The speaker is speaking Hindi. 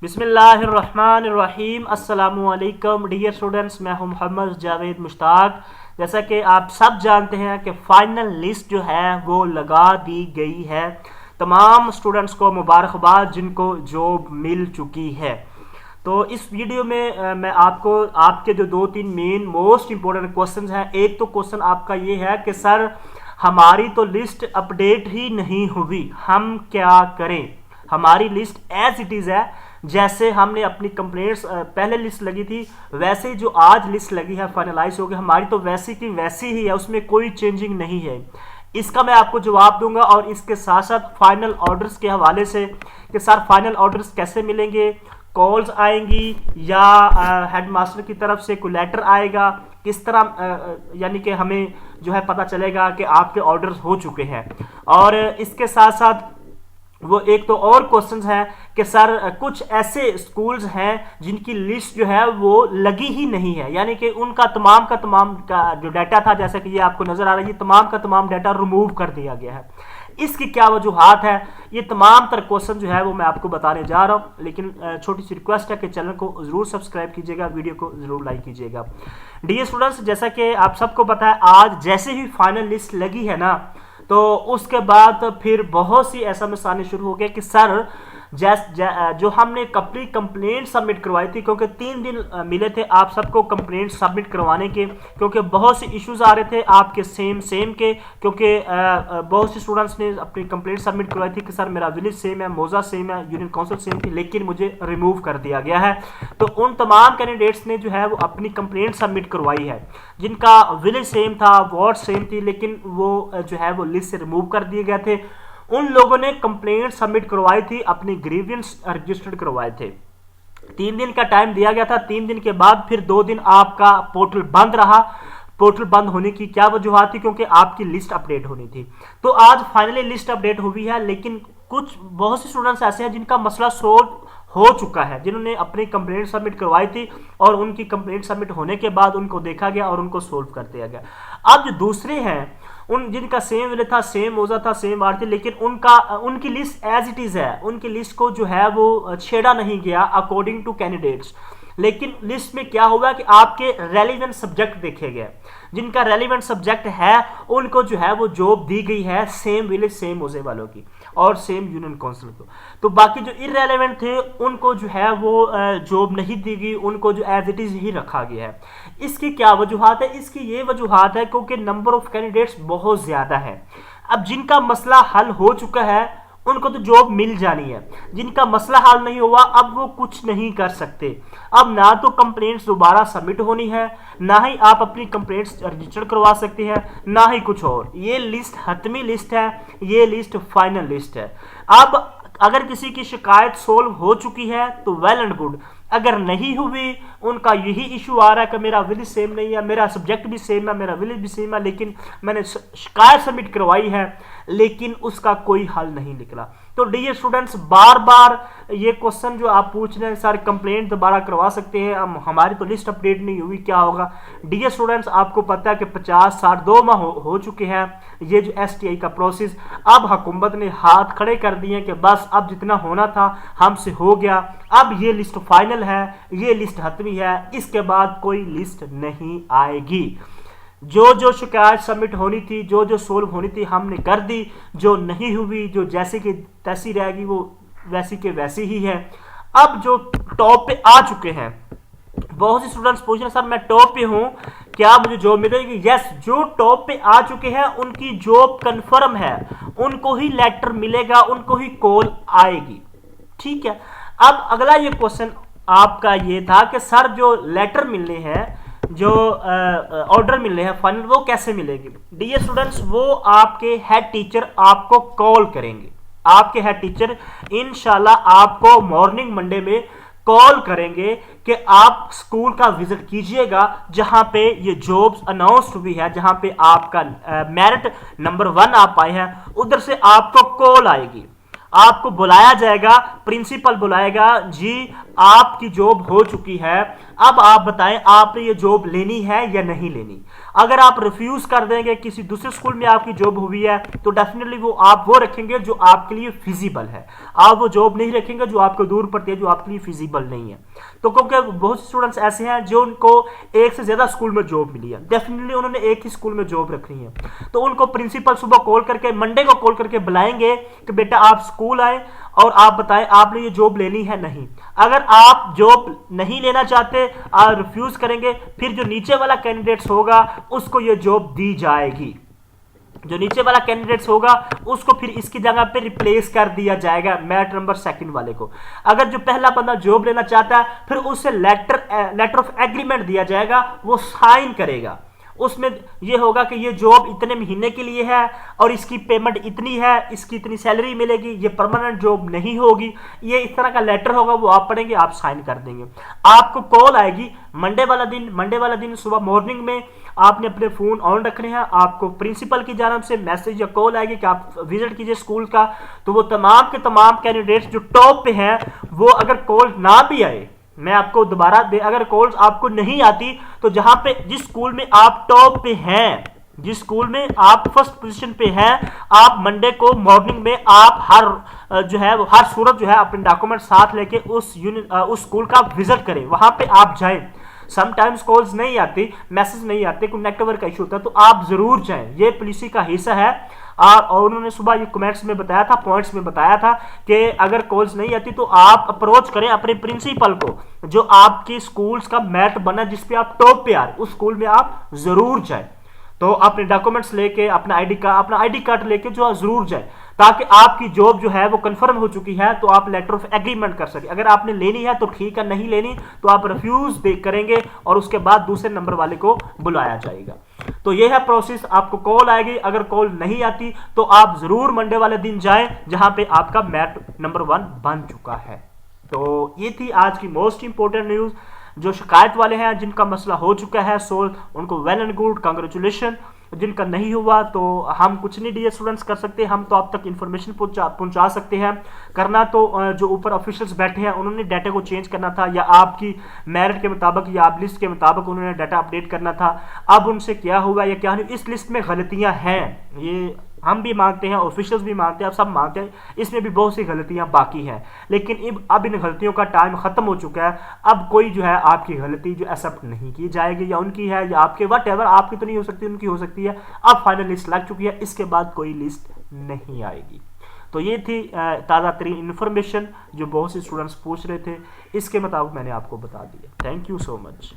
बिस्मिल्लाहिर्रहमानिर्रहीम अस्सलामुअलैकुम डियर स्टूडेंट्स, मैं हूं मोहम्मद जावेद मुश्ताक। जैसा कि आप सब जानते हैं कि फ़ाइनल लिस्ट जो है वो लगा दी गई है। तमाम स्टूडेंट्स को मुबारकबाद जिनको जॉब मिल चुकी है। तो इस वीडियो में मैं आपको आपके जो दो तीन मेन मोस्ट इंपॉर्टेंट क्वेश्चन हैं। एक तो क्वेश्चन आपका ये है कि सर हमारी तो लिस्ट अपडेट ही नहीं हुई, हम क्या करें। हमारी लिस्ट एज इट इज़ है, जैसे हमने अपनी कंप्लेंट्स पहले लिस्ट लगी थी वैसे जो आज लिस्ट लगी है फाइनलाइज हो गई हमारी, तो वैसी की वैसी ही है, उसमें कोई चेंजिंग नहीं है। इसका मैं आपको जवाब दूंगा और इसके साथ साथ फाइनल ऑर्डर्स के हवाले से कि सर फाइनल ऑर्डर्स कैसे मिलेंगे, कॉल्स आएंगी या हेडमास्टर की तरफ से कोई लेटर आएगा, किस तरह यानी कि हमें जो है पता चलेगा कि आपके ऑर्डर्स हो चुके हैं। और इसके साथ साथ वो एक तो और क्वेश्चंस है कि सर कुछ ऐसे स्कूल्स हैं जिनकी लिस्ट जो है वो लगी ही नहीं है, यानी कि उनका तमाम का जो डाटा था, जैसा कि ये आपको नजर आ रहा है, ये तमाम का तमाम डाटा रिमूव कर दिया गया है। इसकी क्या वजूहात है, ये तमाम तर क्वेश्चन जो है वो मैं आपको बताने जा रहा हूँ। लेकिन छोटी सी रिक्वेस्ट है कि चैनल को जरूर सब्सक्राइब कीजिएगा, वीडियो को जरूर लाइक कीजिएगा। डियर स्टूडेंट्स, जैसा कि आप सबको पता है आज जैसे ही फाइनल लिस्ट लगी है ना, तो उसके बाद फिर बहुत सी एसएमएस आने शुरू हो गए कि सर जो हमने अपनी कंप्लेंट सबमिट करवाई थी, क्योंकि 3 दिन मिले थे आप सबको कंप्लेंट सबमिट करवाने के, क्योंकि बहुत से इश्यूज आ रहे थे आपके सेम के, क्योंकि बहुत से स्टूडेंट्स ने अपनी कंप्लेंट सबमिट करवाई थी कि सर मेरा विलेज सेम है, मौजा सेम है, यूनियन काउंसिल सेम थी, लेकिन मुझे रिमूव कर दिया गया है। तो उन तमाम कैंडिडेट्स ने जो है वो अपनी कंप्लेंट सबमिट करवाई है जिनका विलेज सेम था, वार्ड सेम थी, लेकिन वो जो है वो लिस्ट से रिमूव कर दिए गए थे। उन लोगों ने कंप्लेंट सबमिट करवाई थी, अपनी ग्रीवियंस रजिस्टर्ड करवाए थे। 3 दिन का टाइम दिया गया था। 3 दिन के बाद फिर 2 दिन आपका पोर्टल बंद रहा। पोर्टल बंद होने की क्या वजूहत थी, क्योंकि आपकी लिस्ट अपडेट होनी थी। तो आज फाइनली लिस्ट अपडेट हुई है, लेकिन कुछ बहुत से स्टूडेंट्स ऐसे हैं जिनका मसला सोल्व हो चुका है, जिन्होंने अपनी कंप्लेंट सबमिट करवाई थी और उनकी कंप्लेंट सबमिट होने के बाद उनको देखा गया और उनको सोल्व कर दिया गया। अब जो दूसरे हैं, उन जिनका सेम विलेज था, सेम मौजा था, सेम वार्ड थी, लेकिन उनकी लिस्ट एज इट इज है, उनकी लिस्ट को जो है वो छेड़ा नहीं गया अकॉर्डिंग टू कैंडिडेट्स। लेकिन लिस्ट में क्या हुआ कि आपके रेलिवेंट सब्जेक्ट देखे गए, जिनका रेलिवेंट सब्जेक्ट है उनको जो है वो जॉब दी गई है सेम विलेज सेम मौजे वालों की और सेम यूनियन काउंसिल को। तो बाकी जो इररेलेवेंट थे उनको जो है वो जॉब नहीं दी गई, उनको जो एज इट इज ही रखा गया है। इसकी क्या वजूहात है? इसकी ये वजूहात है क्योंकि नंबर ऑफ कैंडिडेट्स बहुत ज्यादा है। अब जिनका मसला हल हो चुका है उनको तो जॉब मिल जानी है, जिनका मसला हल नहीं हुआ अब वो कुछ नहीं कर सकते। अब ना तो कंप्लेंट्स दोबारा सबमिट होनी है, ना ही आप अपनी कंप्लेंट्स रजिस्टर करवा सकते हैं, ना ही कुछ और। ये लिस्ट हतमी लिस्ट है, ये लिस्ट फाइनल लिस्ट है। अब अगर किसी की शिकायत सोल्व हो चुकी है तो वेल एंड गुड, अगर नहीं हुई, उनका यही इशू आ रहा है कि मेरा विलेज सेम नहीं है, मेरा सब्जेक्ट भी सेम है, मेरा विलेज भी सेम है, लेकिन मैंने शिकायत सबमिट करवाई है लेकिन उसका कोई हल नहीं निकला। तो डियर स्टूडेंट्स, बार बार ये क्वेश्चन जो आप पूछ रहे हैं सर कंप्लेंट दोबारा करवा सकते हैं, हमारी तो लिस्ट अपडेट नहीं हुई, क्या होगा? डियर स्टूडेंट्स, आपको पता है कि 50-60 माह हो चुके हैं ये जो STI का प्रोसेस। अब हुकूमत ने हाथ खड़े कर दिए हैं कि बस अब जितना होना था हमसे हो गया, अब ये लिस्ट फाइनल है, ये लिस्ट हतमी है, इसके बाद कोई लिस्ट नहीं आएगी। जो शिकायत सबमिट होनी थी, जो सोल्व होनी थी हमने कर दी, जो नहीं हुई, जो जैसे कि तैसी रहेगी वो वैसी के वैसी ही है। अब जो टॉप पे आ चुके हैं, बहुत से स्टूडेंट्स पूछ रहे हैं सर मैं टॉप पे हूं, क्या मुझे जॉब मिलेगी? यस, जो टॉप पे आ चुके हैं उनकी जॉब कंफर्म है, उनको ही लेटर मिलेगा, उनको ही कॉल आएगी। ठीक है। अब अगला ये क्वेश्चन आपका ये था कि सर जो लेटर मिलने हैं, जो ऑर्डर मिलने हैं फाइनल, वो कैसे मिलेगी? डियर स्टूडेंट्स, वो आपके हेड टीचर आपको कॉल करेंगे। आपके हेड टीचर इंशाल्लाह आपको मॉर्निंग मंडे में कॉल करेंगे कि आप स्कूल का विजिट कीजिएगा जहां पे ये जॉब्स अनाउंस्ड हुई है, जहां पे आपका मेरिट नंबर 1 आप आए हैं, उधर से आपको कॉल आएगी, आपको बुलाया जाएगा, प्रिंसिपल बुलाएगा, जी आपकी जॉब हो चुकी है, अब आप बताएं आपने ये जॉब लेनी है या नहीं लेनी। अगर आप रिफ्यूज कर देंगे, किसी दूसरे स्कूल में आपकी जॉब हुई है, तो डेफिनेटली आप वो रखेंगे जो आपके लिए फिजिबल है। आप वो जॉब नहीं रखेंगे जो आपको दूर पड़ती है, जो आपके लिए फिजिबल नहीं है। तो क्योंकि बहुत से स्टूडेंट्स ऐसे हैं जो उनको एक से ज्यादा स्कूल में जॉब मिली है, डेफिनेटली उन्होंने एक ही स्कूल में जॉब रखनी है, तो उनको प्रिंसिपल सुबह कॉल करके, मंडे को कॉल करके बुलाएंगे कि बेटा आप स्कूल आए और आप बताएं आपने ये जॉब लेनी है नहीं। अगर आप जॉब नहीं लेना चाहते, आप रिफ्यूज करेंगे, फिर जो नीचे वाला कैंडिडेट्स होगा उसको ये जॉब दी जाएगी। जो नीचे वाला कैंडिडेट्स होगा उसको फिर इसकी जगह पे रिप्लेस कर दिया जाएगा मेरिट नंबर सेकंड वाले को। अगर जो पहला बंदा जॉब लेना चाहता है, फिर उसे लेटर ऑफ एग्रीमेंट दिया जाएगा, वो साइन करेगा। उसमें यह होगा कि ये जॉब इतने महीने के लिए है और इसकी पेमेंट इतनी है, इसकी इतनी सैलरी मिलेगी, ये परमानेंट जॉब नहीं होगी, ये इस तरह का लेटर होगा, वो आप पढ़ेंगे, आप साइन कर देंगे। आपको कॉल आएगी मंडे वाला दिन सुबह मॉर्निंग में आपने अपने फोन ऑन रखने हैं, आपको प्रिंसिपल की जानब से मैसेज या कॉल आएगी कि आप विजिट कीजिए स्कूल का। तो वो तमाम के तमाम कैंडिडेट्स जो टॉप पे हैं, वो अगर कॉल ना भी आए, मैं आपको दोबारा दे, अगर कॉल्स आपको नहीं आती, तो जहां पे जिस स्कूल में आप टॉप पे हैं, जिस स्कूल में आप फर्स्ट पोजीशन पे हैं, आप मंडे को मॉर्निंग में आप हर सूरत जो है अपने डॉक्यूमेंट साथ लेके उस स्कूल का विजिट करें, वहां पे आप जाएं। समटाइम्स कॉल्स नहीं आती, मैसेज नहीं आते, कोई नेटवर्क का इशू होता है, तो आप जरूर जाएं, ये पॉलिसी का हिस्सा है। और उन्होंने सुबह ये कमेंट्स में बताया था, पॉइंट्स में बताया था कि अगर कॉल्स नहीं आती तो आप अप्रोच करें अपने प्रिंसिपल को, जो आपके स्कूल्स का मैट बना जिसपे आप टॉप पे आ रहे, उस स्कूल में आप जरूर जाएं। तो अपने डॉक्यूमेंट्स लेके, अपना आईडी कार्ड लेके जो जरूर जाए, ताकि आपकी जॉब जो है वो कंफर्म हो चुकी है, तो आप लेटर ऑफ एग्रीमेंट कर सके। अगर आपने लेनी है तो ठीक है, नहीं लेनी तो आप रिफ्यूज करेंगे और उसके बाद दूसरे नंबर वाले को बुलाया जाएगा। तो यह है प्रोसेस। आपको कॉल आएगी, अगर कॉल नहीं आती तो आप जरूर मंडे वाले दिन जाएं जहां पे आपका मैट नंबर 1 बन चुका है। तो ये थी आज की मोस्ट इंपोर्टेंट न्यूज। जो शिकायत वाले हैं, जिनका मसला हो चुका है सोल्व, उनको वेल एंड गुड, कांग्रेचुलेशन। जिनका नहीं हुआ तो हम कुछ नहीं डियर स्टूडेंट्स कर सकते, हम तो आप तक इंफॉर्मेशन पहुंचा सकते हैं। करना तो जो ऊपर ऑफिशियल्स बैठे हैं उन्होंने डाटा को चेंज करना था, या आपकी मेरिट के मुताबिक या आप लिस्ट के मुताबिक उन्होंने डाटा अपडेट करना था। अब उनसे क्या हुआ या क्या नहीं, इस लिस्ट में गलतियां हैं, ये हम भी मानते हैं, ऑफिशियल्स भी मानते हैं, आप सब मानते हैं, इसमें भी बहुत सी गलतियां बाकी हैं। लेकिन अब इन गलतियों का टाइम खत्म हो चुका है। अब कोई जो है आपकी गलती जो एक्सेप्ट नहीं की जाएगी, या उनकी है या आपके, वट एवर, आपकी तो नहीं हो सकती, उनकी हो सकती है। अब फाइनल लिस्ट लग चुकी है, इसके बाद कोई लिस्ट नहीं आएगी। तो ये थी ताज़ा तरीन इन्फॉर्मेशन जो बहुत से स्टूडेंट्स पूछ रहे थे, इसके मुताबिक मैंने आपको बता दिया। Thank you so much.